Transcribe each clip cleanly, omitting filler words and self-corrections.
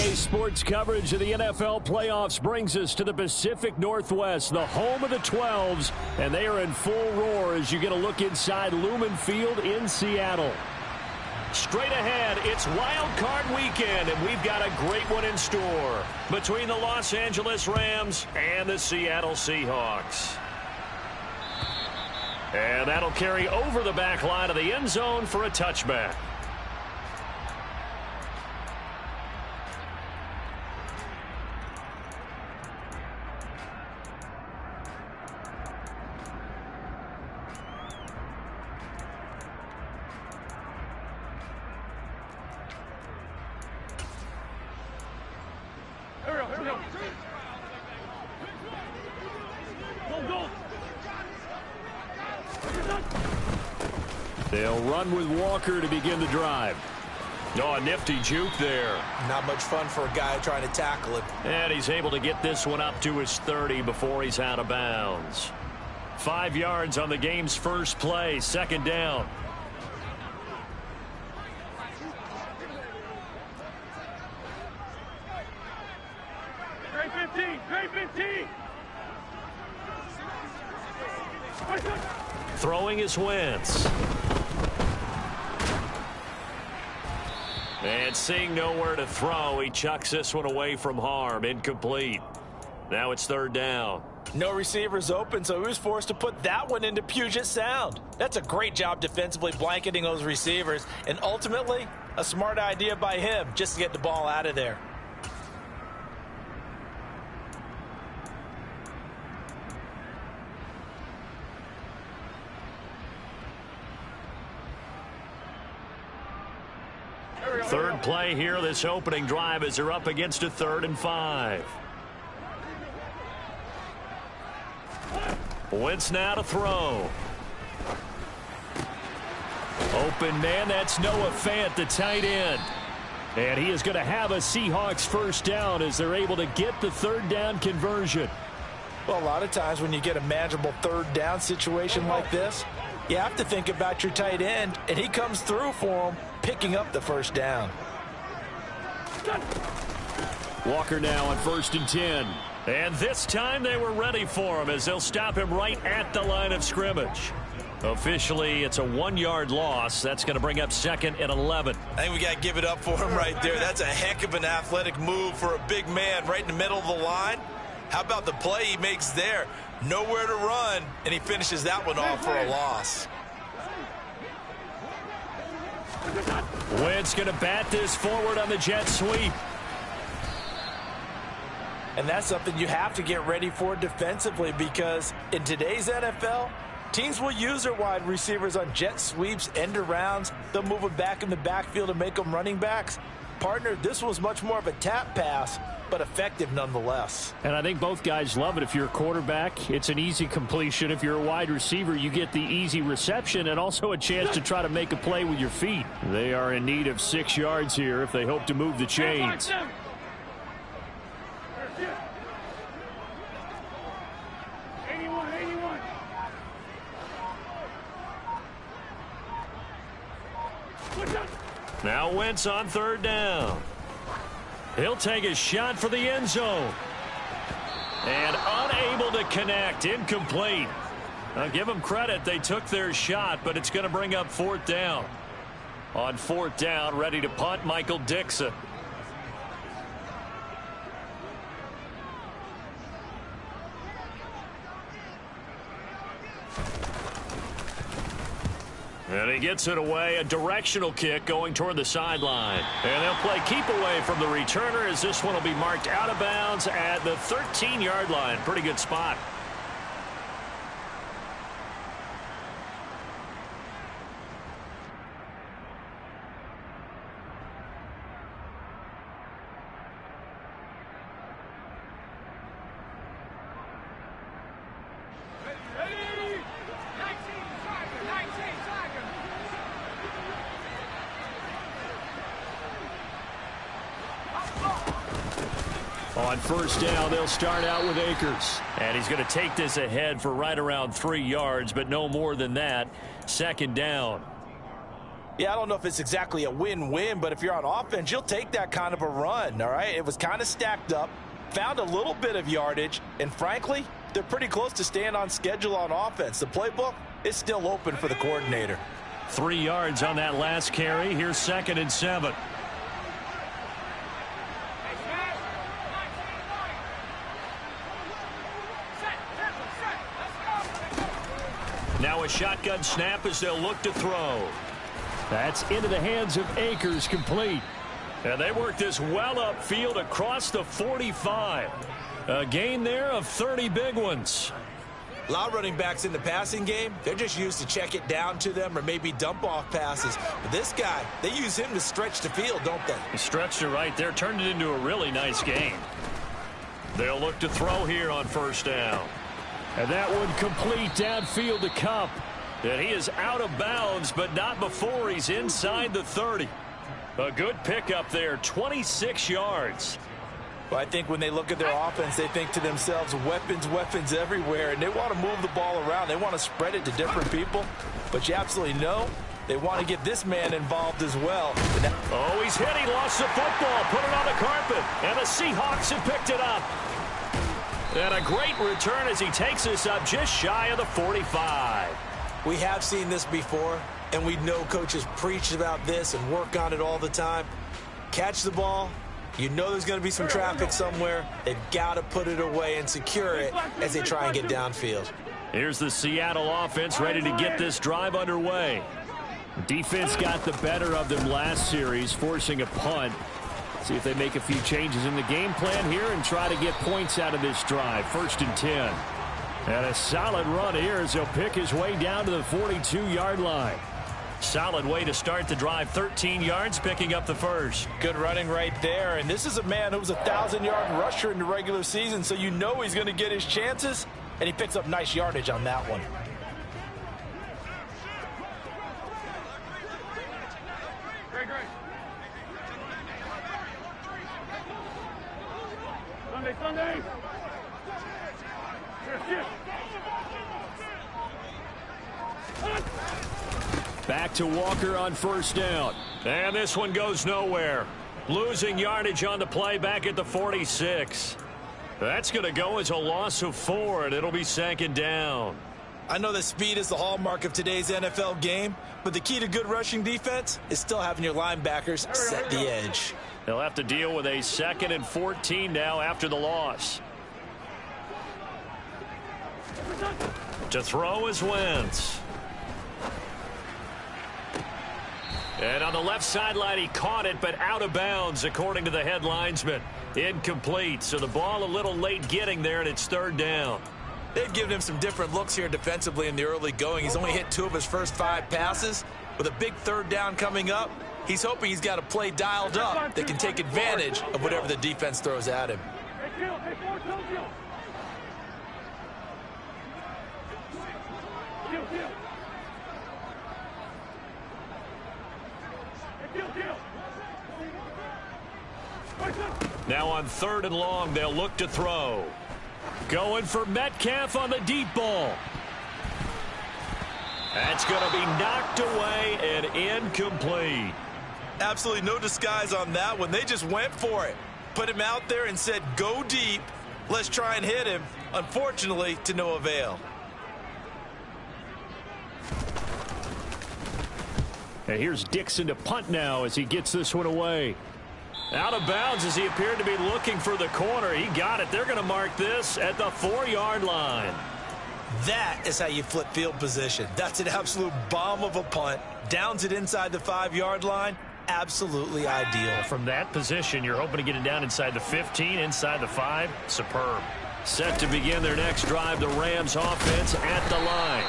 NBA sports coverage of the NFL playoffs brings us to the Pacific Northwest, the home of the 12s, and they are in full roar as you get a look inside Lumen Field in Seattle. Straight ahead, it's Wild Card Weekend, and we've got a great one in store between the Los Angeles Rams and the Seattle Seahawks. And that'll carry over the back line of the end zone for a touchback. They'll run with Walker to begin the drive. Oh, a nifty juke there. Not much fun for a guy trying to tackle it. And he's able to get this one up to his 30 before he's out of bounds. 5 yards on the game's first play, second down. Great 15, great 15. Throwing is Wentz. And seeing nowhere to throw, he chucks this one away from harm. Incomplete. Now it's third down. No receivers open, so he was forced to put that one into Puget Sound. That's a great job defensively blanketing those receivers, and ultimately, a smart idea by him just to get the ball out of there. Third play here, this opening drive, as they're up against a 3rd and 5. Wentz now to throw. Open man, that's Noah Fant, the tight end. And he is going to have a Seahawks first down as they're able to get the third down conversion. Well, a lot of times when you get a manageable third down situation like this, you have to think about your tight end, and he comes through for him, picking up the first down. Walker now on 1st and 10. And this time they were ready for him as they'll stop him right at the line of scrimmage. Officially, it's a 1-yard loss. That's going to bring up 2nd and 11. I think we got to give it up for him right there. That's a heck of an athletic move for a big man right in the middle of the line. How about the play he makes there? Nowhere to run, and he finishes that one off for a loss. Wentz going to bat this forward on the jet sweep. And that's something you have to get ready for defensively, because in today's NFL, teams will use their wide receivers on jet sweeps, end arounds. They'll move them back in the backfield and make them running backs. Partner, this was much more of a tap pass, but effective nonetheless. And I think both guys love it. If you're a quarterback, it's an easy completion. If you're a wide receiver, you get the easy reception and also a chance to try to make a play with your feet. They are in need of 6 yards here if they hope to move the chains. Now Wentz on third down. He'll take a shot for the end zone. And unable to connect. Incomplete. I'll give them credit. They took their shot, but it's going to bring up 4th down. On 4th down, ready to punt, Michael Dixon. And he gets it away, a directional kick going toward the sideline. And they'll play keep away from the returner as this one will be marked out of bounds at the 13-yard line. Pretty good spot. On first down, they'll start out with Akers. And he's going to take this ahead for right around 3 yards, but no more than that. Second down. Yeah, I don't know if it's exactly a win-win, but if you're on offense, you'll take that kind of a run, all right? It was kind of stacked up, found a little bit of yardage, and frankly, they're pretty close to staying on schedule on offense. The playbook is still open for the coordinator. 3 yards on that last carry. Here's 2nd and 7. Now a shotgun snap as they'll look to throw. That's into the hands of Akers, complete. And they work this well upfield across the 45. A gain there of 30 big ones. A lot of running backs in the passing game, they're just used to check it down to them or maybe dump off passes. But this guy, they use him to stretch the field, don't they? He stretched it right there, turned it into a really nice game. They'll look to throw here on 1st down. And that one complete downfield to Kupp. And he is out of bounds, but not before he's inside the 30. A good pickup there, 26 yards. Well, I think when they look at their offense, they think to themselves, weapons, weapons everywhere, and they want to move the ball around. They want to spread it to different people, but you absolutely know they want to get this man involved as well. Oh, he's hit. He lost the football, put it on the carpet, and the Seahawks have picked it up. And a great return as he takes us up just shy of the 45. We have seen this before, and we know coaches preach about this and work on it all the time. Catch the ball. You know there's going to be some traffic somewhere. They've got to put it away and secure it as they try and get downfield. Here's the Seattle offense ready to get this drive underway. Defense got the better of them last series, forcing a punt. See if they make a few changes in the game plan here and try to get points out of this drive. 1st and 10. And a solid run here as he'll pick his way down to the 42-yard line. Solid way to start the drive. 13 yards, picking up the first. Good running right there. And this is a man who was a 1,000-yard rusher in the regular season, so you know he's going to get his chances, and he picks up nice yardage on that one. Great. Sunday. Yes. Back to Walker on 1st down. And this one goes nowhere. Losing yardage on the play back at the 46. That's going to go as a loss of 4, and it'll be 2nd down. I know that speed is the hallmark of today's NFL game, but the key to good rushing defense is still having your linebackers set the edge. They'll have to deal with a 2nd and 14 now after the loss. To throw is Wentz. And on the left sideline, he caught it, but out of bounds, according to the head linesman. Incomplete, so the ball a little late getting there, and it's 3rd down. They've given him some different looks here defensively in the early going. He's only hit 2 of his first 5 passes. With a big 3rd down coming up, he's hoping he's got a play dialed up that can take advantage of whatever the defense throws at him. Now on 3rd and long, they'll look to throw. Going for Metcalf on the deep ball. That's going to be knocked away and incomplete. Absolutely no disguise on that one. They just went for it. Put him out there and said, go deep. Let's try and hit him. Unfortunately, to no avail. And here's Dixon to punt now as he gets this one away. Out of bounds as he appeared to be looking for the corner. He got it. They're going to mark this at the 4-yard line. That is how you flip field position. That's an absolute bomb of a punt. Downs it inside the 5-yard line. Absolutely ideal. From that position, you're hoping to get it down inside the 15, inside the 5. Superb. Set to begin their next drive, the Rams offense at the line.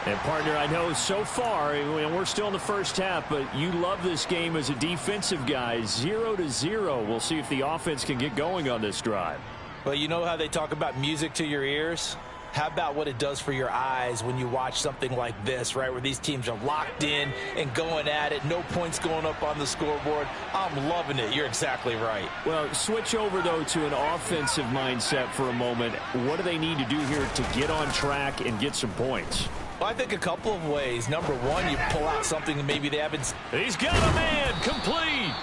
And, partner, I know so far, we're still in the first half, but you love this game as a defensive guy. 0-0. We'll see if the offense can get going on this drive. Well, you know how they talk about music to your ears? How about what it does for your eyes when you watch something like this, right, where these teams are locked in and going at it, no points going up on the scoreboard? I'm loving it. You're exactly right. Well, switch over, though, to an offensive mindset for a moment. What do they need to do here to get on track and get some points? Well, I think a couple of ways. Number one, you pull out something that maybe they haven't. He's got a man, complete.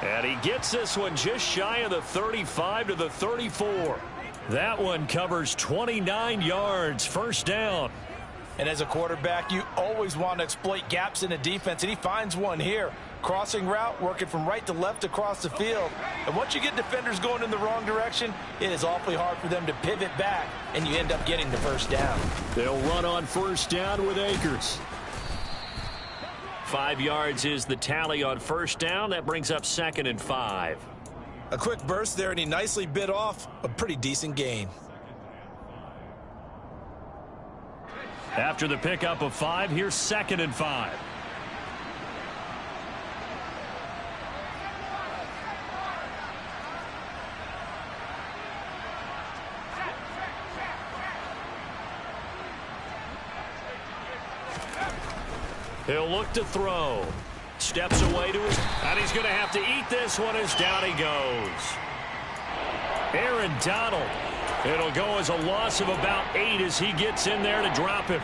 And he gets this one just shy of the 35 to the 34. That one covers 29 yards, first down. And as a quarterback, you always want to exploit gaps in the defense, and he finds one here. Crossing route, working from right to left across the field. And once you get defenders going in the wrong direction, it is awfully hard for them to pivot back, and you end up getting the first down. They'll run on first down with Akers. 5 yards is the tally on first down. That brings up 2nd and 5. A quick burst there, and he nicely bit off a pretty decent gain. After the pickup of 5, here's 2nd and 5. He'll look to throw. Steps away to his, and he's going to have to eat this one as down he goes. Aaron Donald. It'll go as a loss of about 8 as he gets in there to drop him.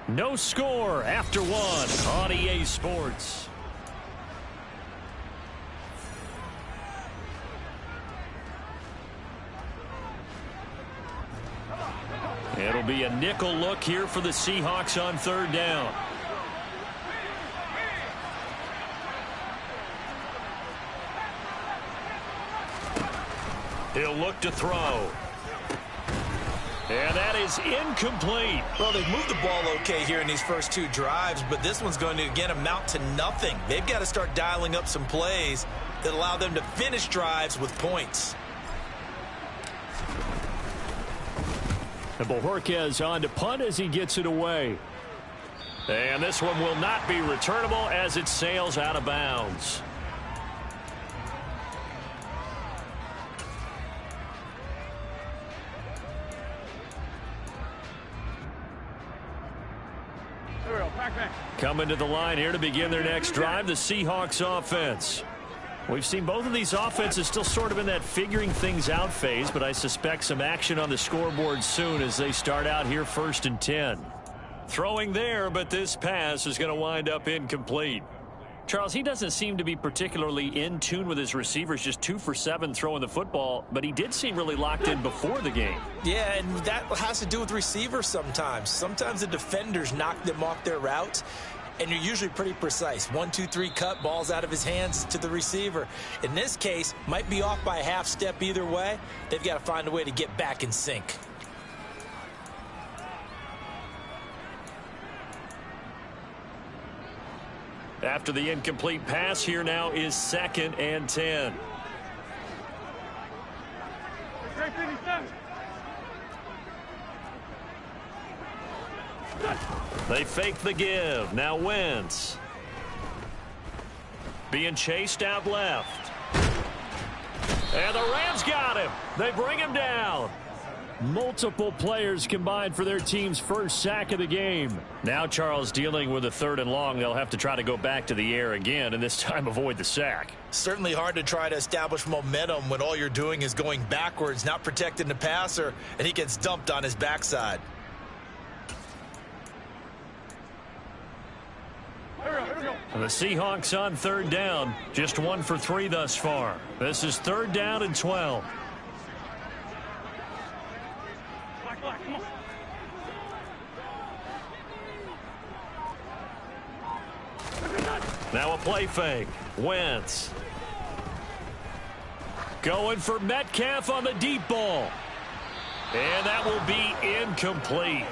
No score after 1 on EA Sports. It'll be a nickel look here for the Seahawks on 3rd down. He'll look to throw. And that is incomplete. Well, they've moved the ball okay here in these first 2 drives, but this one's going to, again, amount to nothing. They've got to start dialing up some plays that allow them to finish drives with points. And Bojorquez on to punt as he gets it away. And this one will not be returnable as it sails out of bounds. Coming to the line here to begin their next drive, the Seahawks offense. We've seen both of these offenses still sort of in that figuring things out phase, but I suspect some action on the scoreboard soon as they start out here 1st and 10. Throwing there, but this pass is going to wind up incomplete. Charles, he doesn't seem to be particularly in tune with his receivers, just 2 for 7 throwing the football, but he did seem really locked in before the game. Yeah, and that has to do with receivers sometimes. Sometimes the defenders knock them off their routes, and you're usually pretty precise. 1, 2, 3 cut, balls out of his hands to the receiver. In this case, might be off by a half step either way. They've got to find a way to get back in sync. After the incomplete pass, here now is 2nd and 10. They fake the give. Now Wentz. Being chased out left. And the Rams got him. They bring him down. Multiple players combined for their team's first sack of the game. Now Charles dealing with a 3rd and long. They'll have to try to go back to the air again and this time avoid the sack. Certainly hard to try to establish momentum when all you're doing is going backwards, not protecting the passer, and he gets dumped on his backside. The Seahawks on 3rd down. Just 1 for 3 thus far. This is 3rd down and 12. Now a play fake. Wentz. Going for Metcalf on the deep ball. And that will be incomplete.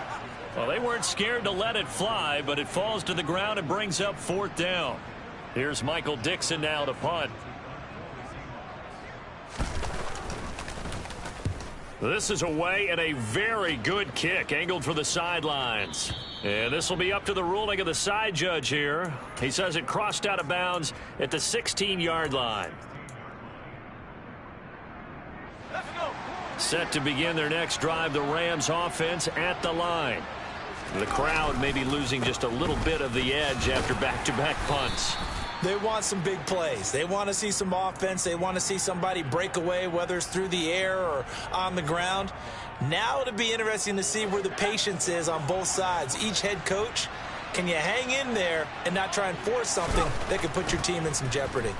Well, they weren't scared to let it fly, but it falls to the ground and brings up 4th down. Here's Michael Dixon now to punt. This is away and a very good kick angled for the sidelines. And this will be up to the ruling of the side judge here. He says it crossed out of bounds at the 16-yard line. Set to begin their next drive, the Rams offense at the line. The crowd may be losing just a little bit of the edge after back-to-back punts. They want some big plays. They want to see some offense. They want to see somebody break away, whether it's through the air or on the ground. Now it'll be interesting to see where the patience is on both sides. Each head coach, can you hang in there and not try and force something that could put your team in some jeopardy?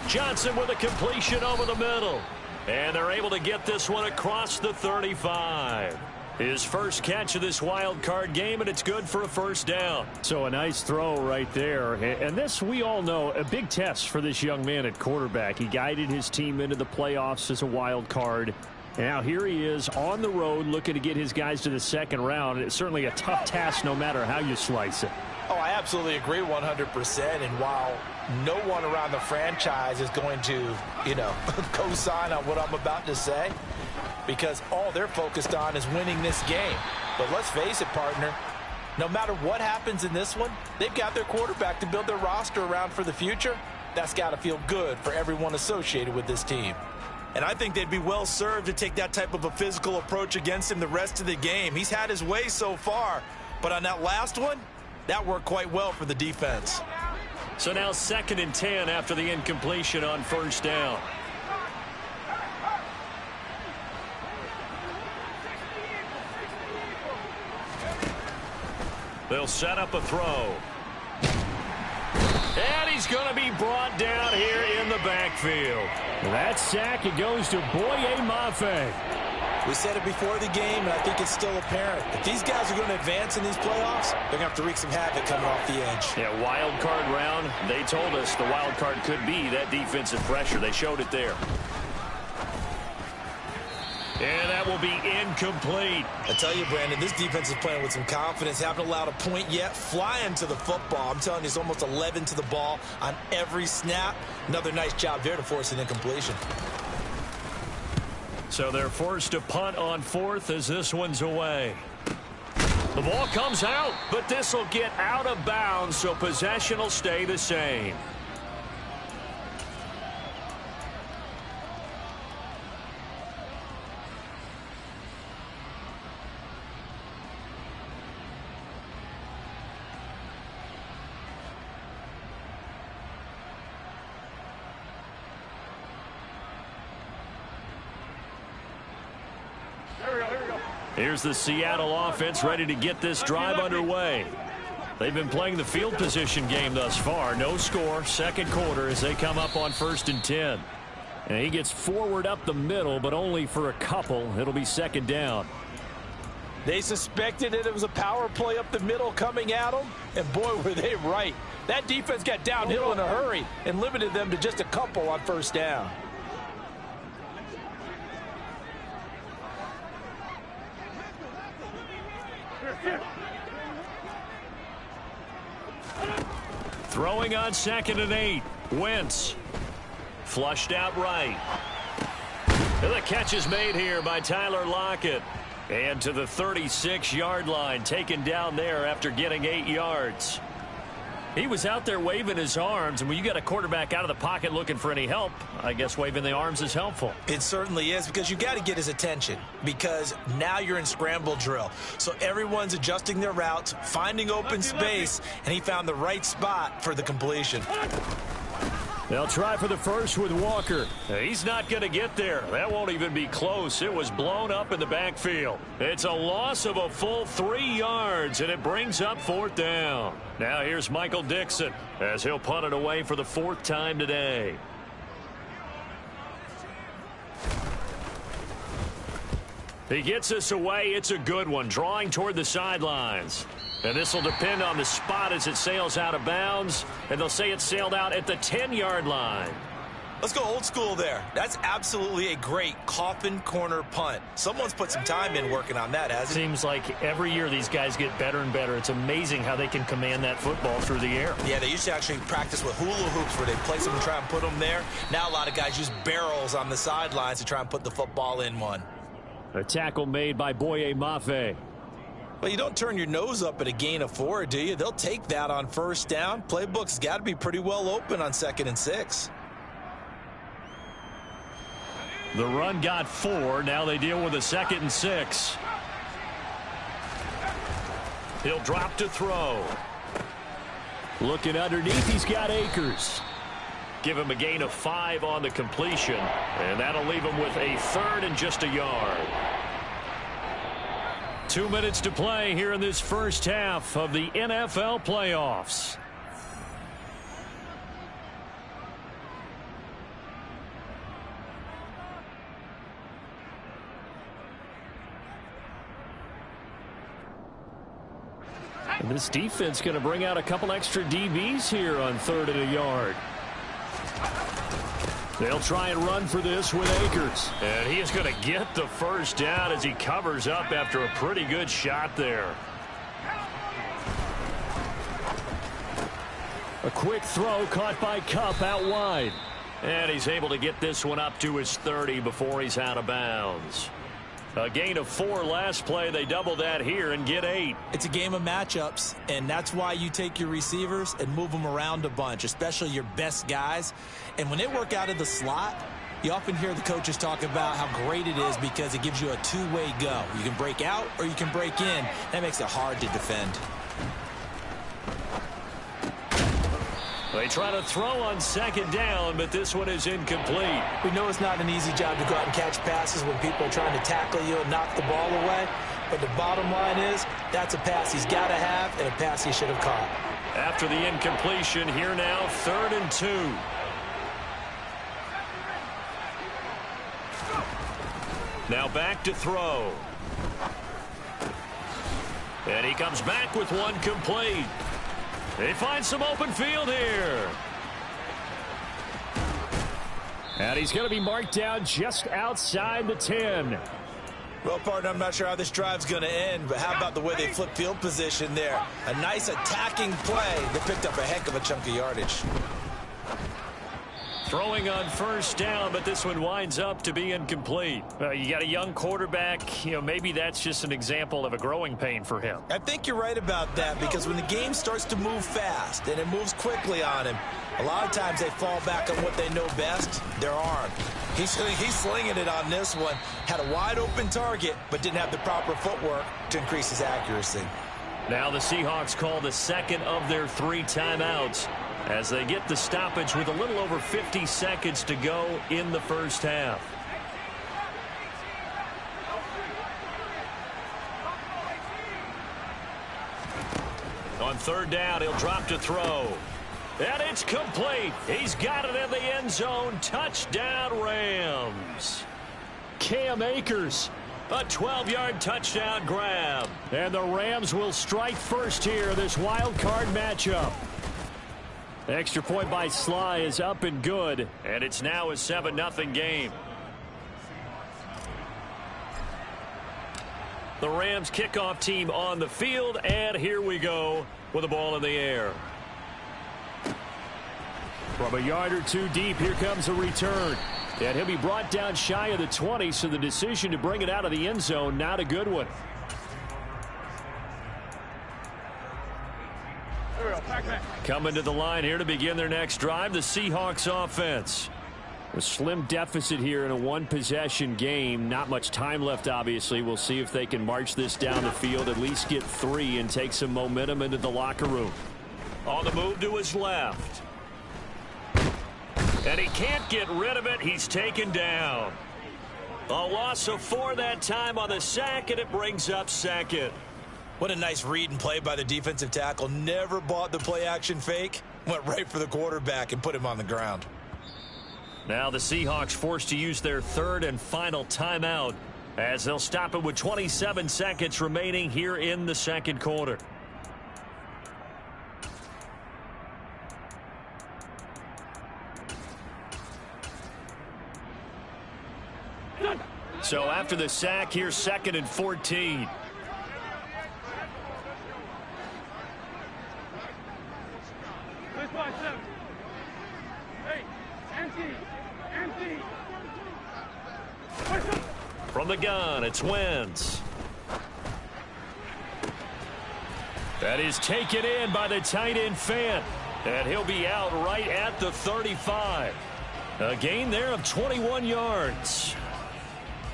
Johnson with a completion over the middle. And they're able to get this one across the 35. His first catch of this wild card game, and it's good for a first down. So a nice throw right there. And this, we all know, a big test for this young man at quarterback. He guided his team into the playoffs as a wild card. And now here he is on the road looking to get his guys to the second round. It's certainly a tough task no matter how you slice it. Oh, I absolutely agree 100%. And while no one around the franchise is going to, co-sign on what I'm about to say, because all they're focused on is winning this game. But let's face it, partner, no matter what happens in this one, they've got their quarterback to build their roster around for the future. That's got to feel good for everyone associated with this team. And I think they'd be well served to take that type of a physical approach against him the rest of the game. He's had his way so far, but on that last one, that worked quite well for the defense. So now 2nd and 10 after the incompletion on first down. They'll set up a throw. And he's going to be brought down here in the backfield. That sack, it goes to Boye Mafe. We said it before the game, and I think it's still apparent. If these guys are going to advance in these playoffs, they're going to have to wreak some havoc coming off the edge. Yeah, wild card round. They told us the wild card could be that defensive pressure. They showed it there. And that will be incomplete. I tell you, Brandon, this defense is playing with some confidence. Haven't allowed a point yet. Flying to the football. I'm telling you, it's almost 11 to the ball on every snap. Another nice job there to force an incompletion. So they're forced to punt on 4th as this one's away. The ball comes out, but this will get out of bounds, so possession will stay the same. Here's the Seattle offense ready to get this drive underway. They've been playing the field position game thus far. No score, second quarter as they come up on 1st and 10. And he gets forward up the middle, but only for a couple. It'll be 2nd down. They suspected it was a power play up the middle coming at them, and boy, were they right. That defense got downhill in a hurry and limited them to just a couple on 1st down. Throwing on 2nd and 8. Wentz. Flushed out right. And the catch is made here by Tyler Lockett. And to the 36-yard line, taken down there after getting 8 yards. He was out there waving his arms, and when you got a quarterback out of the pocket looking for any help, I guess waving the arms is helpful. It certainly is, because you got to get his attention, because now you're in scramble drill. So everyone's adjusting their routes, finding open space, and he found the right spot for the completion. They'll try for the first with Walker. He's not going to get there. That won't even be close. It was blown up in the backfield. It's a loss of a full 3 yards, and it brings up 4th down. Now here's Michael Dixon as he'll punt it away for the 4th time today. He gets us away. It's a good one, drawing toward the sidelines. And this will depend on the spot as it sails out of bounds. And they'll say it sailed out at the 10-yard line. Let's go old school there. That's absolutely a great coffin corner punt. Someone's put some time in working on that, hasn't it? Seems like every year these guys get better and better. It's amazing how they can command that football through the air. Yeah, they used to actually practice with hula hoops where they place them and try and put them there. Now a lot of guys use barrels on the sidelines to try and put the football in one. A tackle made by Boye Mafe. Well, you don't turn your nose up at a gain of 4, do you? They'll take that on 1st down. Playbook's got to be pretty well open on 2nd and 6. The run got 4. Now they deal with a 2nd and 6. He'll drop to throw. Looking underneath, he's got Akers. Give him a gain of 5 on the completion, and that'll leave him with a 3rd and just a yard. 2 minutes to play here in this first half of the NFL playoffs. And this defense going to bring out a couple extra DBs here on 3rd and a yard. They'll try and run for this with Akers. And he is going to get the first down as he covers up after a pretty good shot there. A quick throw caught by Kupp out wide. And he's able to get this one up to his 30 before he's out of bounds. A gain of 4 last play. They double that here and get 8. It's a game of matchups, and that's why you take your receivers and move them around a bunch, especially your best guys. And when they work out of the slot, you often hear the coaches talk about how great it is because it gives you a two-way go. You can break out or you can break in. That makes it hard to defend. They try to throw on 2nd down, but this one is incomplete. We know it's not an easy job to go out and catch passes when people are trying to tackle you and knock the ball away. But the bottom line is that's a pass he's got to have and a pass he should have caught. After the incompletion, here now 3rd and 2. Now back to throw. And he comes back with one complete. They find some open field here. And he's going to be marked down just outside the 10. Well, partner, I'm not sure how this drive's going to end, but how about the way they flip field position there? A nice attacking play that picked up a heck of a chunk of yardage. Throwing on 1st down, but this one winds up to be incomplete. You got a young quarterback. Maybe that's just an example of a growing pain for him. I think you're right about that because when the game starts to move fast and it moves quickly on him, a lot of times they fall back on what they know best, their arm. He's slinging it on this one. Had a wide open target, but didn't have the proper footwork to increase his accuracy. Now the Seahawks call the 2nd of their 3 timeouts as they get the stoppage with a little over 50 seconds to go in the first half. On 3rd down, he'll drop to throw. And it's complete. He's got it in the end zone. Touchdown, Rams. Cam Akers, a 12-yard touchdown grab. And the Rams will strike first here, this wild card matchup. Extra point by Sly is up and good. And it's now a 7-0 game. The Rams kickoff team on the field, and here we go with the ball in the air. From a yard or 2 deep, here comes a return. And he'll be brought down shy of the 20, so the decision to bring it out of the end zone, not a good one. Coming to the line here to begin their next drive, the Seahawks offense. A slim deficit here in a 1-possession game. Not much time left, obviously. We'll see if they can march this down the field, at least get 3 and take some momentum into the locker room. On the move to his left. And he can't get rid of it. He's taken down. A loss of 4 that time on the sack, and it brings up 2nd. What a nice read and play by the defensive tackle. Never bought the play-action fake. Went right for the quarterback and put him on the ground. Now the Seahawks forced to use their 3rd and final timeout as they'll stop it with 27 seconds remaining here in the 2nd quarter. So after the sack, here's 2nd and 14. From the gun, it's Wentz. That is taken in by the tight end Fant. And he'll be out right at the 35. A gain there of 21 yards.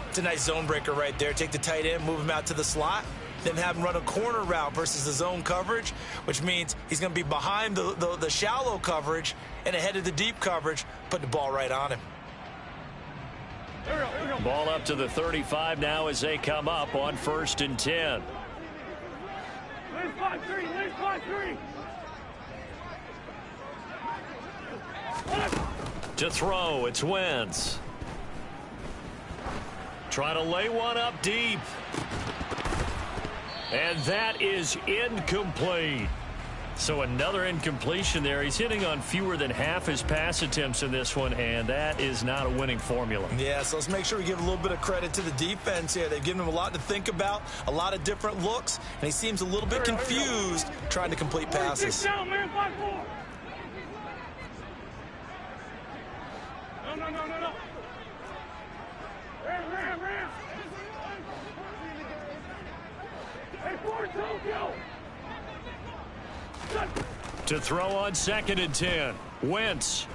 It's a nice zone breaker right there. Take the tight end, move him out to the slot, them having run a corner route versus the zone coverage, which means he's going to be behind the shallow coverage and ahead of the deep coverage, put the ball right on him. Ball up to the 35 now as they come up on 1st and 10. To throw, it's Wentz. Trying to lay one up deep. And that is incomplete. So another incompletion there. He's hitting on fewer than half his pass attempts in this one, and that is not a winning formula. Yeah, so let's make sure we give a little bit of credit to the defense here. They've given him a lot to think about, a lot of different looks, and he seems a little bit confused trying to complete passes. No. Ram. Hey, Ford, go. To throw on 2nd and 10. Wentz.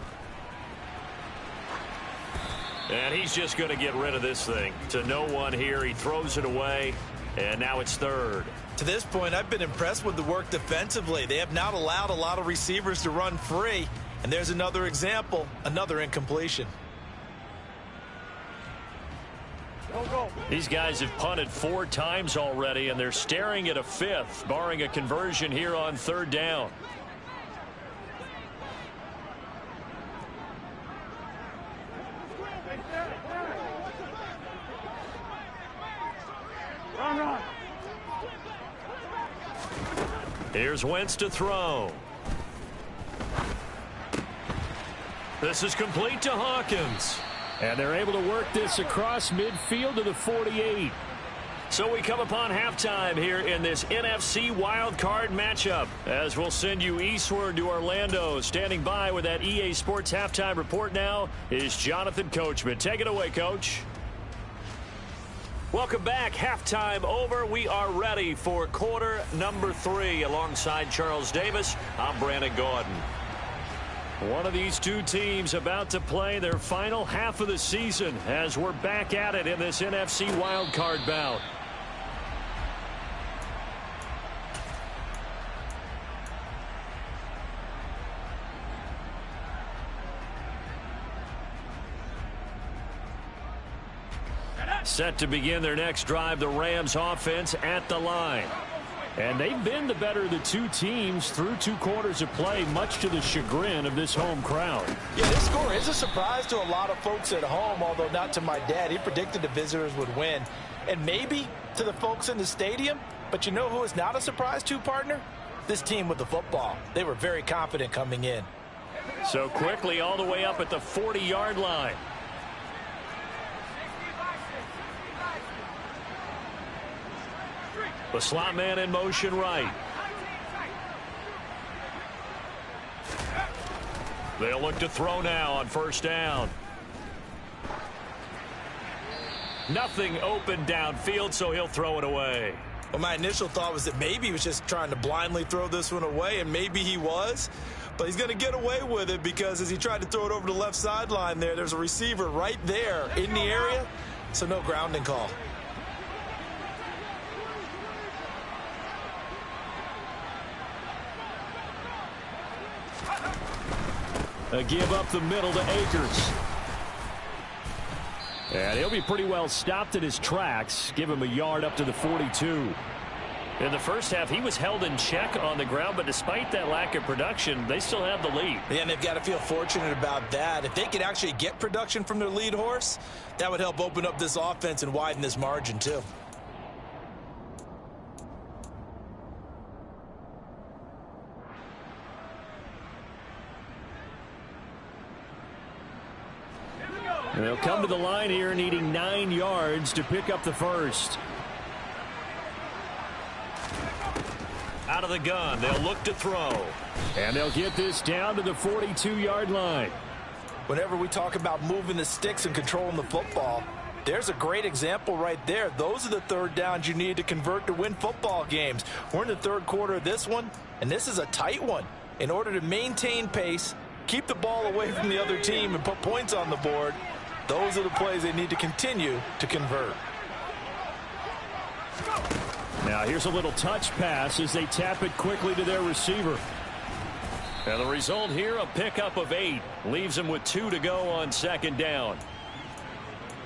And he's just going to get rid of this thing. To no one here. He throws it away. And now it's 3rd. To this point, I've been impressed with the work defensively. They have not allowed a lot of receivers to run free. And there's another example, another incompletion. These guys have punted 4 times already, and they're staring at a 5th, barring a conversion here on 3rd down. Run. Here's Wentz to throw. This is complete to Hawkins. And they're able to work this across midfield to the 48. So we come upon halftime here in this NFC wildcard matchup, as we'll send you eastward to Orlando. Standing by with that EA Sports halftime report now is Jonathan Coachman. Take it away, Coach. Welcome back. Halftime over. We are ready for quarter number 3. Alongside Charles Davis, I'm Brandon Gordon. One of these two teams about to play their final half of the season as we're back at it in this NFC wildcard bout. Set to begin their next drive, the Rams offense at the line. And they've been the better of the two teams through 2 quarters of play, much to the chagrin of this home crowd. Yeah, this score is a surprise to a lot of folks at home, although not to my dad. He predicted the visitors would win. And maybe to the folks in the stadium, but you know who is not a surprise to, partner? This team with the football. They were very confident coming in. So quickly all the way up at the 40-yard line. The slot man in motion right. They'll look to throw now on 1st down. Nothing open downfield, so he'll throw it away. Well, my initial thought was that maybe he was just trying to blindly throw this one away, and maybe he was. But he's going to get away with it because as he tried to throw it over the left sideline there's a receiver right there in the area, so no grounding call. A give up the middle to Akers. And he'll be pretty well stopped in his tracks. Give him a yard up to the 42. In the first half, he was held in check on the ground, but despite that lack of production, they still have the lead. Yeah, and they've got to feel fortunate about that. If they could actually get production from their lead horse, that would help open up this offense and widen this margin, too. They'll come to the line here needing 9 yards to pick up the first. Out of the gun, they'll look to throw. And they'll get this down to the 42-yard line. Whenever we talk about moving the sticks and controlling the football, there's a great example right there. Those are the 3rd downs you need to convert to win football games. We're in the 3rd quarter of this one, and this is a tight one. In order to maintain pace, keep the ball away from the other team, and put points on the board, those are the plays they need to continue to convert. Now here's a little touch pass as they tap it quickly to their receiver. And the result here, a pickup of 8. Leaves them with 2 to go on 2nd down.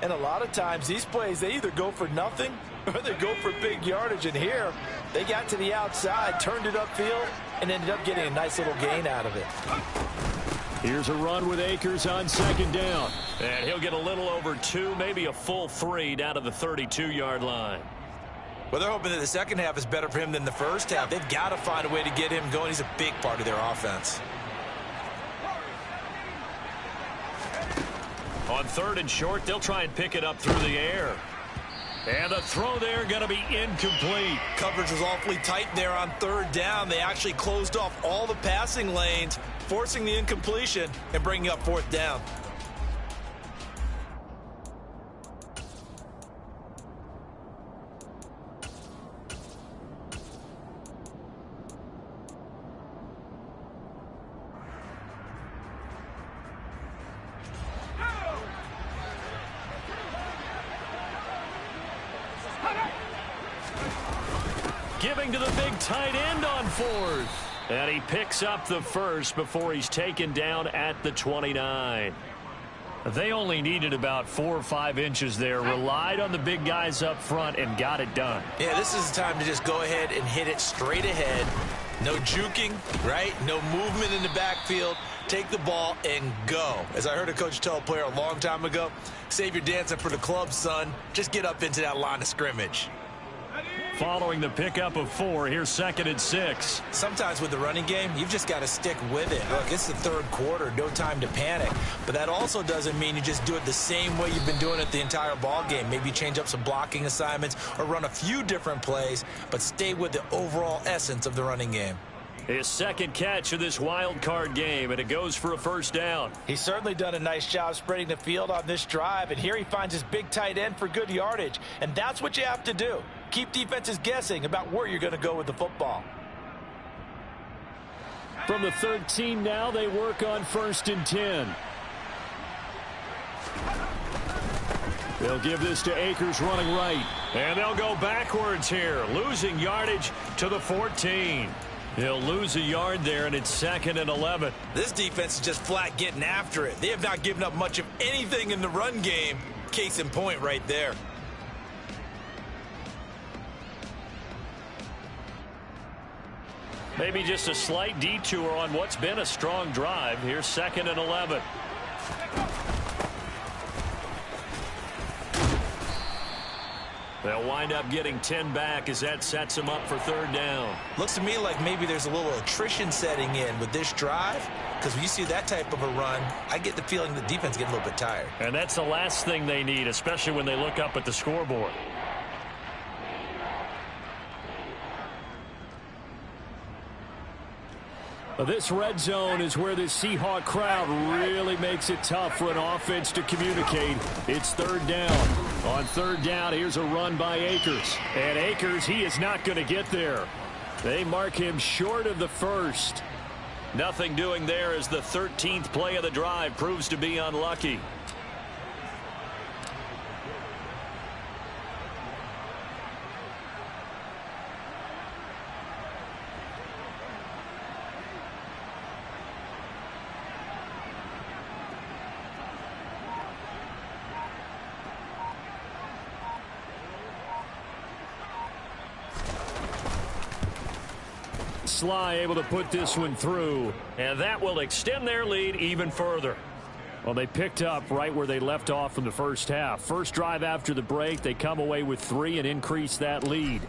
And a lot of times these plays, they either go for nothing or they go for big yardage. And here, they got to the outside, turned it upfield, and ended up getting a nice little gain out of it. Here's a run with Akers on 2nd down. And he'll get a little over 2, maybe a full 3 down to the 32-yard line. Well, they're hoping that the second half is better for him than the first half. They've got to find a way to get him going. He's a big part of their offense. On 3rd and short, they'll try and pick it up through the air. And the throw there going to be incomplete. Coverage was awfully tight there on 3rd down. They actually closed off all the passing lanes, forcing the incompletion and bringing up 4th down. Giving to the big tight end on 4th. And he picks up the first before he's taken down at the 29. They only needed about 4 or 5 inches there, relied on the big guys up front, and got it done. Yeah, this is the time to just go ahead and hit it straight ahead. No juking, right? No movement in the backfield. Take the ball and go. As I heard a coach tell a player a long time ago, save your dancing for the club, son. Just get up into that line of scrimmage. Following the pickup of 4, here's 2nd and 6. Sometimes with the running game, you've just got to stick with it. Look, it's the 3rd quarter, no time to panic. But that also doesn't mean you just do it the same way you've been doing it the entire ball game. Maybe change up some blocking assignments or run a few different plays, but stay with the overall essence of the running game. His 2nd catch of this wild card game, and it goes for a 1st down. He's certainly done a nice job spreading the field on this drive, and here he finds his big tight end for good yardage. And that's what you have to do. Keep defenses guessing about where you're going to go with the football. From the 13 now, they work on 1st and 10. They'll give this to Akers running right. And they'll go backwards here, losing yardage to the 14. He'll lose a yard there, and it's 2nd and 11. This defense is just flat getting after it. They have not given up much of anything in the run game. Case in point right there. Maybe just a slight detour on what's been a strong drive. Here's 2nd and 11. They'll wind up getting 10 back as that sets them up for 3rd down. Looks to me like maybe there's a little attrition setting in with this drive, because when you see that type of a run, I get the feeling the defense getting a little bit tired. And that's the last thing they need, especially when they look up at the scoreboard. This red zone is where the Seahawk crowd really makes it tough for an offense to communicate. It's 3rd down. On 3rd down, here's a run by Akers. And Akers, he is not going to get there. They mark him short of the 1st. Nothing doing there as the 13th play of the drive proves to be unlucky. Sly able to put this one through. And that will extend their lead even further. Well, they picked up right where they left off from the first half. First drive after the break, they come away with 3 and increase that lead.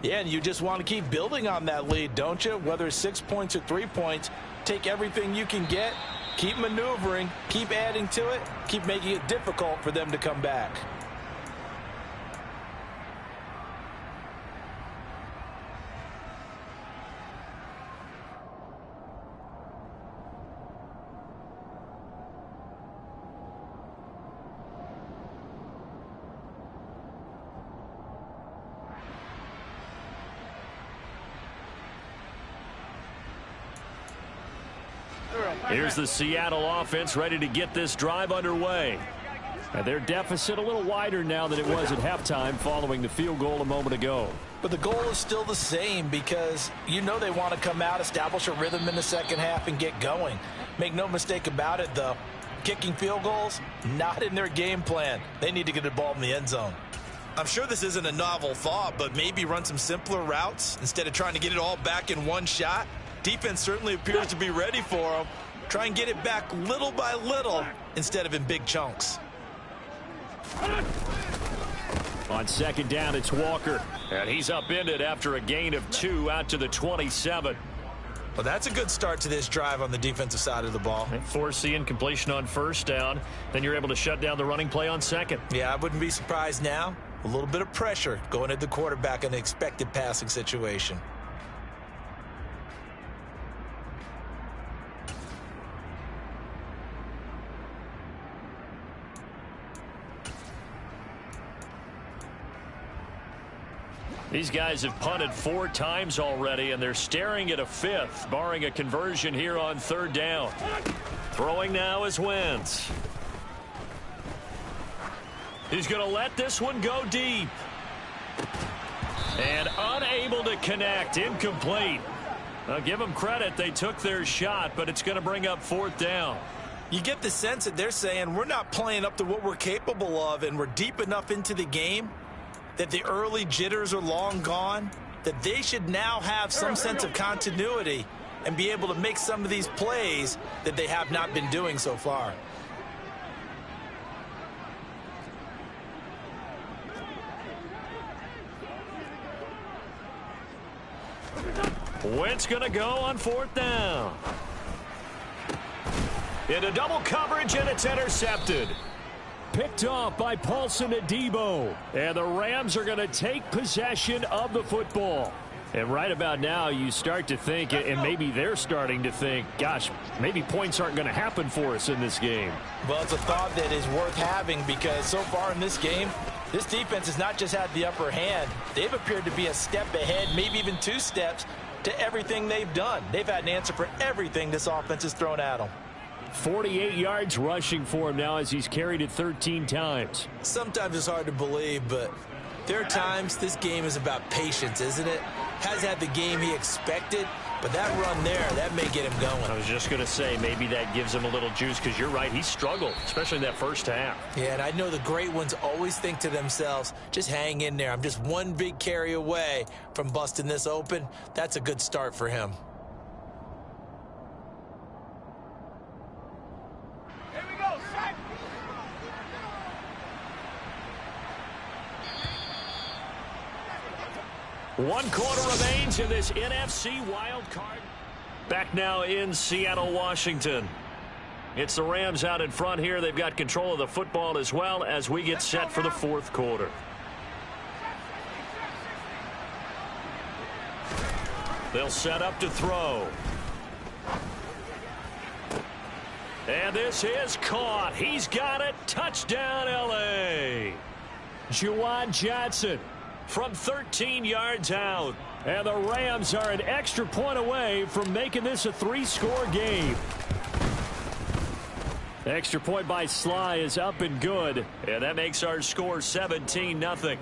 Yeah, and you just want to keep building on that lead, don't you? Whether it's 6 points or 3 points, take everything you can get, keep maneuvering, keep adding to it, keep making it difficult for them to come back. Here's the Seattle offense ready to get this drive underway. And their deficit a little wider now than it was at halftime following the field goal a moment ago. But the goal is still the same because you know they want to come out, establish a rhythm in the second half, and get going. Make no mistake about it, though. Kicking field goals, not in their game plan. They need to get the ball in the end zone. I'm sure this isn't a novel thought, but maybe run some simpler routes instead of trying to get it all back in one shot. Defense certainly appears to be ready for them. Try and get it back little by little instead of in big chunks. On second down, it's Walker. And he's upended after a gain of 2 out to the 27. Well, that's a good start to this drive on the defensive side of the ball. They force the incompletion on first down. Then you're able to shut down the running play on second. Yeah, I wouldn't be surprised now. A little bit of pressure going at the quarterback in an expected passing situation. These guys have punted 4 times already, and they're staring at a 5th, barring a conversion here on third down. Throwing now is Wentz. He's going to let this one go deep. And unable to connect, incomplete. I'll give them credit. They took their shot, but it's going to bring up 4th down. You get the sense that they're saying we're not playing up to what we're capable of, and we're deep enough into the game that the early jitters are long gone, that they should now have some sense of continuity and be able to make some of these plays that they have not been doing so far. Wentz going to go on 4th down. Into double coverage, and it's intercepted. Picked off by Paulson Adebo. And the Rams are going to take possession of the football. And right about now, you start to think, and maybe they're starting to think, gosh, maybe points aren't going to happen for us in this game. Well, it's a thought that is worth having because so far in this game, this defense has not just had the upper hand. They've appeared to be a step ahead, maybe even 2 steps to everything they've done. They've had an answer for everything this offense has thrown at them. 48 yards rushing for him now as he's carried it 13 times. Sometimes it's hard to believe, but there are times this game is about patience, isn't it? Has had the game he expected, but that run there, that may get him going. I was just going to say, maybe that gives him a little juice because you're right, he struggled, especially in that first half. Yeah, and I know the great ones always think to themselves, just hang in there. I'm just one big carry away from busting this open. That's a good start for him. One quarter remains in this NFC wild card. Back now in Seattle, Washington. It's the Rams out in front here. They've got control of the football as well as we get set for the 4th quarter. They'll set up to throw. And this is caught. He's got it. Touchdown, L.A. Juwan Johnson from 13 yards out. And the Rams are an extra point away from making this a 3-score game. Extra point by Sly is up and good. And that makes our score 17-0.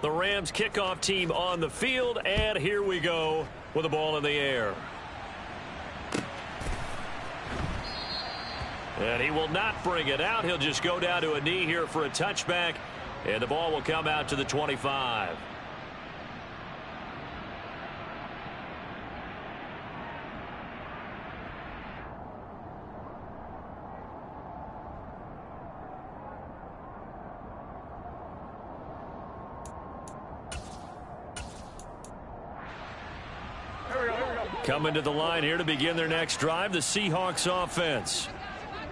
The Rams kickoff team on the field. And here we go with the ball in the air. And he will not bring it out. He'll just go down to a knee here for a touchback. And the ball will come out to the 25. Coming to the line here to begin their next drive, the Seahawks offense.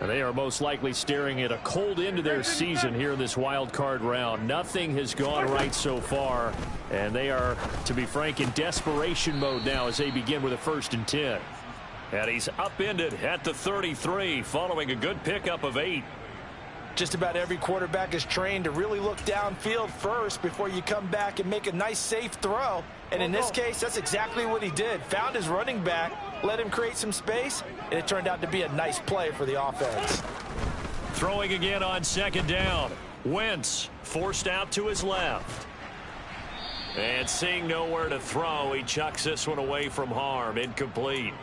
And they are most likely staring at a cold end to their season here in this wild card round. Nothing has gone right so far, and they are, to be frank, in desperation mode now as they begin with a 1st and 10. And he's upended at the 33 following a good pickup of 8. Just about every quarterback is trained to really look downfield first before you come back and make a nice, safe throw. And in this case, that's exactly what he did. Found his running back, let him create some space, and it turned out to be a nice play for the offense. Throwing again on 2nd down. Wentz forced out to his left. And seeing nowhere to throw, he chucks this one away from harm. Incomplete.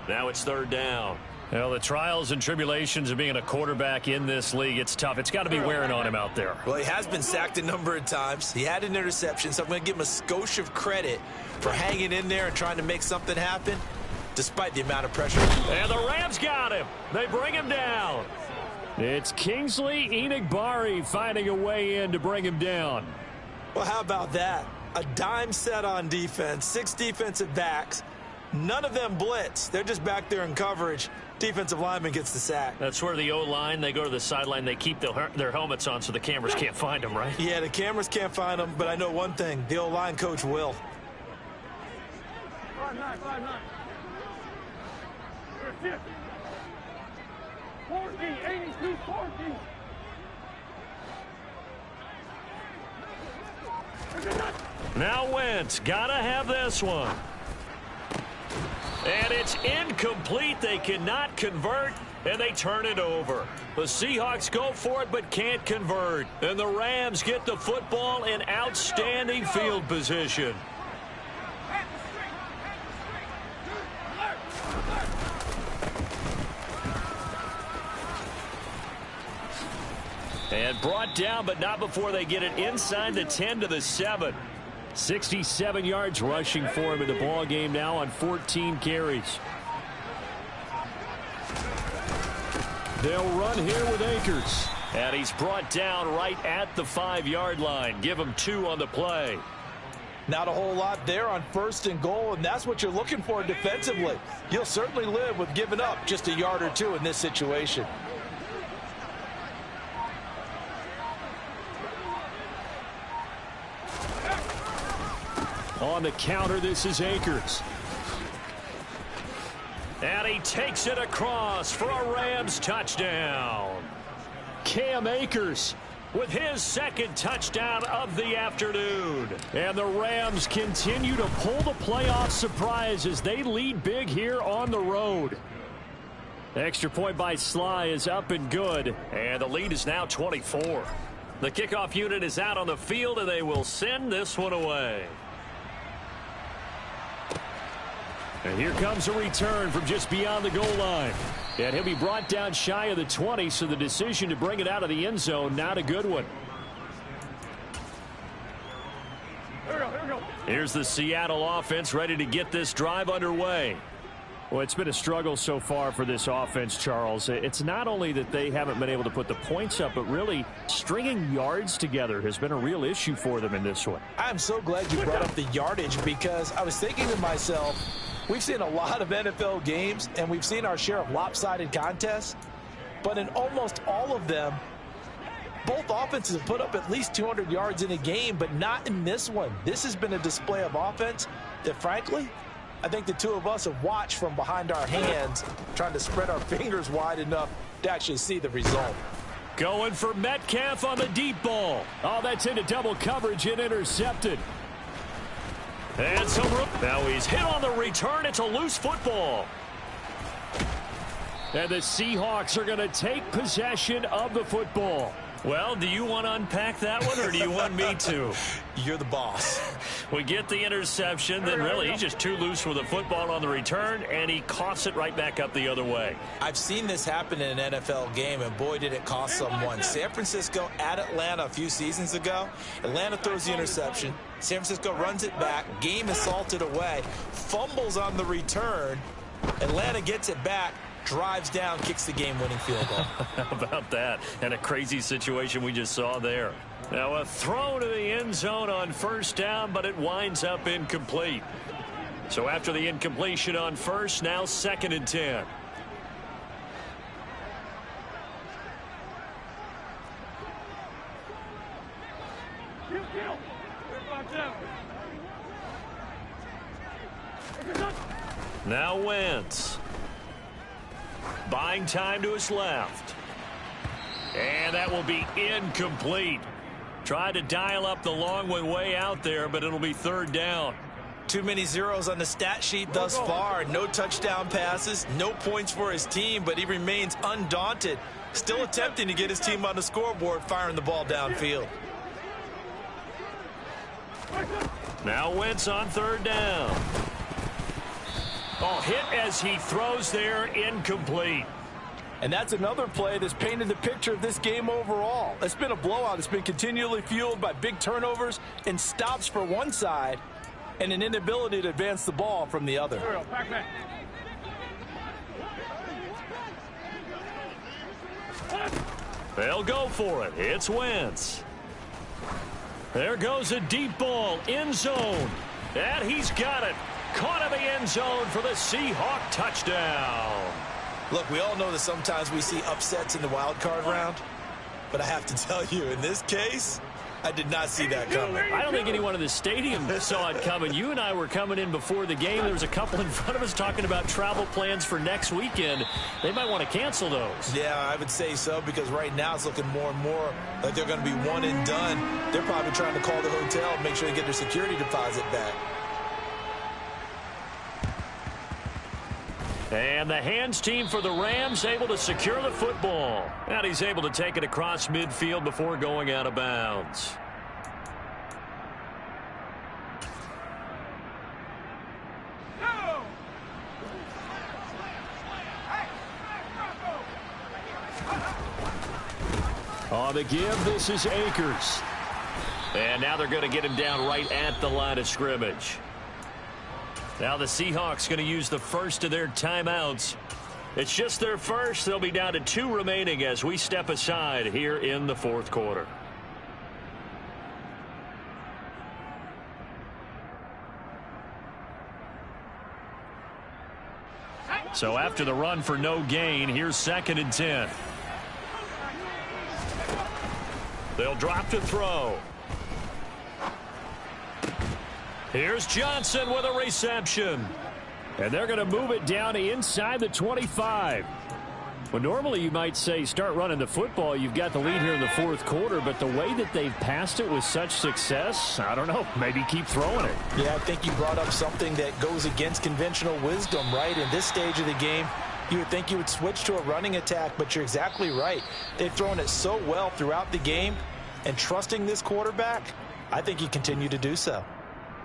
Now it's third down. Well, the trials and tribulations of being a quarterback in this league, it's tough. It's got to be wearing on him out there. Well, he has been sacked a number of times. He had an interception, so I'm going to give him a skosh of credit for hanging in there and trying to make something happen despite the amount of pressure. And the Rams got him. They bring him down. It's Kingsley Enagbari finding a way in to bring him down. Well, how about that? A dime set on defense, 6 defensive backs. None of them blitz. They're just back there in coverage. Defensive lineman gets the sack. That's where the O-line, they go to the sideline, they keep their helmets on so the cameras can't find them, right? Yeah, the cameras can't find them, but I know one thing. The O-line coach will. 5-9, 5-9. 40, 82, 40. Now Wentz, gotta have this one. And it's incomplete. They cannot convert, and they turn it over. The Seahawks go for it but can't convert. And the Rams get the football in outstanding field position. And brought down, but not before they get it inside the 10 to the 7. 67 yards rushing for him in the ball game now on 14 carries. They'll run here with Akers. And he's brought down right at the 5-yard line. Give him 2 on the play. Not a whole lot there on 1st and goal, and that's what you're looking for defensively. You'll certainly live with giving up just a yard or 2 in this situation. On the counter, this is Akers. And he takes it across for a Rams touchdown. Cam Akers with his 2nd touchdown of the afternoon. And the Rams continue to pull the playoff surprise as they lead big here on the road. Extra point by Sly is up and good. And the lead is now 24. The kickoff unit is out on the field, and they will send this one away. And here comes a return from just beyond the goal line. And he'll be brought down shy of the 20, so the decision to bring it out of the end zone, not a good one. Here we go. Here's the Seattle offense ready to get this drive underway. Well, it's been a struggle so far for this offense, Charles. It's not only that they haven't been able to put the points up, but really stringing yards together has been a real issue for them in this one. I'm so glad you brought up the yardage, because I was thinking to myself, we've seen a lot of NFL games, and we've seen our share of lopsided contests, but in almost all of them, both offenses have put up at least 200 yards in a game, but not in this one. This has been a display of offense that, frankly, I think the two of us have watched from behind our hands, trying to spread our fingers wide enough to actually see the result. Going for Metcalf on the deep ball. Oh, that's into double coverage and intercepted. And so now he's hit on the return. It's a loose football. And the Seahawks are going to take possession of the football. Well, do you want to unpack that one, or do you want me to? You're the boss. We get the interception, then really he's just too loose with the football on the return, and he coughs it right back up the other way. I've seen this happen in an NFL game, and boy, did it cost someone. San Francisco at Atlanta a few seasons ago. Atlanta throws the interception. San Francisco runs it back. Game is salted away. Fumbles on the return. Atlanta gets it back. Drives down, kicks the game-winning field goal. How about that? And a crazy situation we just saw there. Now a throw to the end zone on 1st down, but it winds up incomplete. So after the incompletion on 1st, now 2nd and 10. Now Wentz. Buying time to his left. And that will be incomplete. Tried to dial up the long one way out there, but it'll be 3rd down. Too many zeros on the stat sheet thus far. No touchdown passes, no points for his team, but he remains undaunted Still attempting to get his team on the scoreboard, firing the ball downfield. Now Wentz on third down. Oh, hit as he throws there, incomplete. And that's another play that's painted the picture of this game overall. It's been a blowout. It's been continually fueled by big turnovers and stops for one side and an inability to advance the ball from the other. They'll go for it. It's Wentz. There goes a deep ball, end zone. And he's got it. Caught in the end zone for the Seahawk touchdown. Look, we all know that sometimes we see upsets in the wild card round. But I have to tell you, in this case, I did not see that coming. I don't think anyone in the stadium saw it coming. You and I were coming in before the game. There was a couple in front of us talking about travel plans for next weekend. They might want to cancel those. Yeah, I would say so, because right now it's looking more and more like they're going to be one and done. They're probably trying to call the hotel and make sure they get their security deposit back. And the hands team for the Rams able to secure the football. And he's able to take it across midfield before going out of bounds. On the give, this is Akers. And now they're going to get him down right at the line of scrimmage. Now the Seahawks going to use the first of their timeouts. It's just their first. They'll be down to 2 remaining as we step aside here in the fourth quarter. So after the run for no gain, here's 2nd and 10. They'll drop to throw. Here's Johnson with a reception. And they're going to move it down inside the 25. Well, normally you might say start running the football. You've got the lead here in the fourth quarter, but the way that they've passed it with such success, I don't know, maybe keep throwing it. Yeah, I think you brought up something that goes against conventional wisdom, right? In this stage of the game, you would think you would switch to a running attack, but you're exactly right. They've thrown it so well throughout the game, and trusting this quarterback, I think you continue to do so.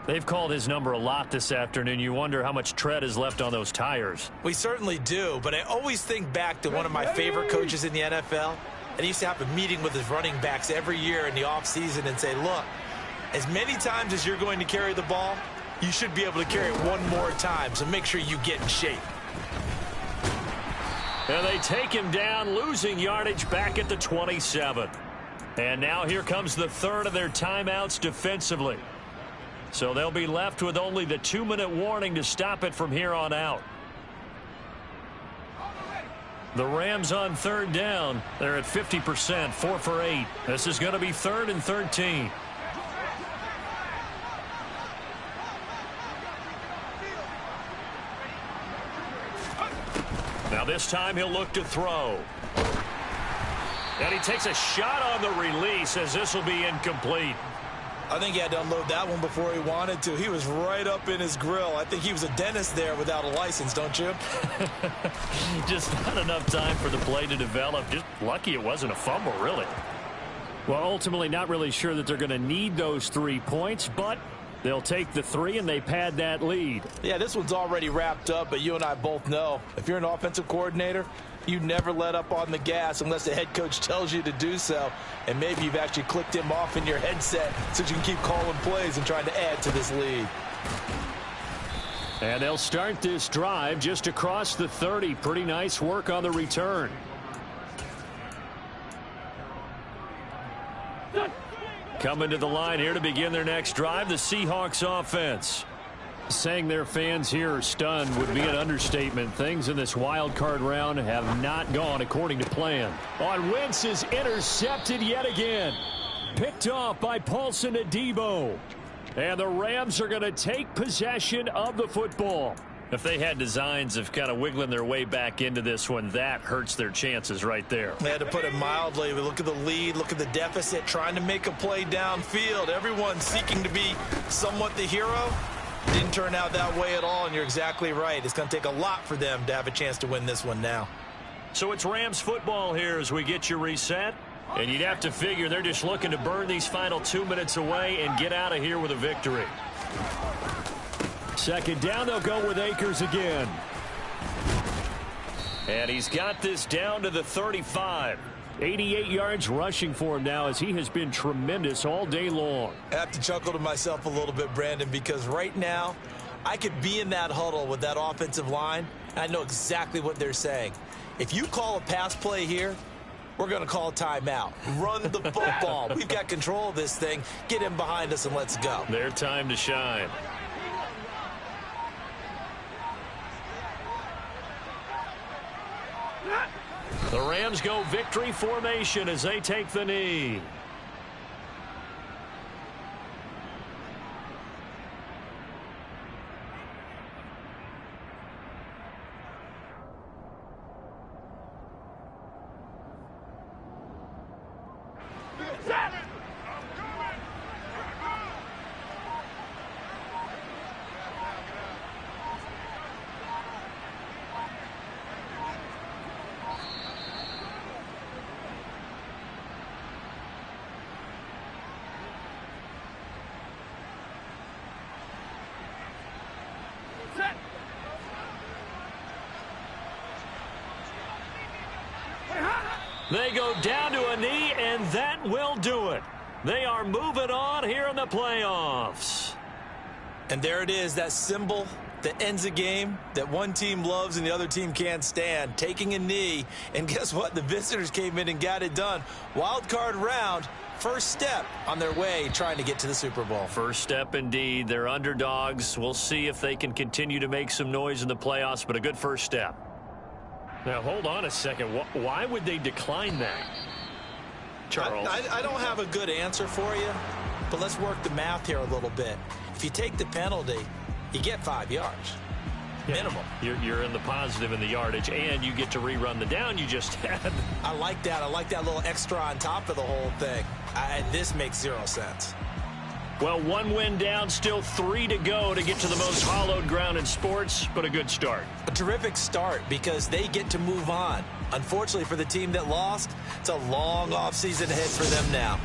They've called his number a lot this afternoon. You wonder how much tread is left on those tires. We certainly do, but I always think back to one of my favorite coaches in the NFL, and he used to have a meeting with his running backs every year in the offseason and say, look, as many times as you're going to carry the ball, you should be able to carry it one more time, so make sure you get in shape. And they take him down, losing yardage back at the 27. And now here comes the third of their timeouts defensively. So they'll be left with only the 2-minute warning to stop it from here on out. The Rams on third down. They're at 50%, 4 for 8. This is going to be 3rd and 13. Now this time he'll look to throw. And he takes a shot on the release as this will be incomplete. I think he had to unload that one before he wanted to. He was right up in his grill. I think he was a dentist there without a license, don't you? Just not enough time for the play to develop. Just lucky it wasn't a fumble, really. Well, ultimately not really sure that they're going to need those 3 points, but they'll take the 3 and they pad that lead. Yeah, this one's already wrapped up, but you and I both know if you're an offensive coordinator, you never let up on the gas unless the head coach tells you to do so. And maybe you've actually clicked him off in your headset so you can keep calling plays and trying to add to this lead. And they'll start this drive just across the 30. Pretty nice work on the return. Coming to the line here to begin their next drive, the Seahawks offense. Saying their fans here are stunned would be an understatement. Things in this wild card round have not gone according to plan. On Wentz is intercepted yet again. Picked off by Paulson Adebo. And the Rams are going to take possession of the football. If they had designs of kind of wiggling their way back into this one, that hurts their chances right there. They had to put it mildly. We look at the lead, look at the deficit, trying to make a play downfield. Everyone seeking to be somewhat the hero. Didn't turn out that way at all, and you're exactly right. It's going to take a lot for them to have a chance to win this one now. So it's Rams football here as we get you reset. And you'd have to figure they're just looking to burn these final 2 minutes away and get out of here with a victory. Second down, they'll go with Akers again. And he's got this down to the 35. 88 yards rushing for him now as he has been tremendous all day long. I have to chuckle to myself a little bit, Brandon, because right now I could be in that huddle with that offensive line, and I know exactly what they're saying. If you call a pass play here, we're going to call a timeout. Run the football. We've got control of this thing. Get him behind us and let's go. Their time to shine. The Rams go victory formation as they take the knee. They go down to a knee, and that will do it. They are moving on here in the playoffs. And there it is, that symbol that ends a game that one team loves and the other team can't stand, taking a knee. And guess what? The visitors came in and got it done. Wild card round, first step on their way trying to get to the Super Bowl. First step indeed. They're underdogs. We'll see if they can continue to make some noise in the playoffs, but a good first step. Now, hold on a second. Why would they decline that? Charles? I don't have a good answer for you, but let's work the math here a little bit. If you take the penalty, you get 5 yards. Minimum. You're in the positive in the yardage, and you get to rerun the down you just had. I like that. I like that little extra on top of the whole thing. This makes zero sense. Well, one win down, still 3 to go to get to the most hallowed ground in sports, but a good start. A terrific start because they get to move on. Unfortunately for the team that lost, it's a long offseason ahead for them now.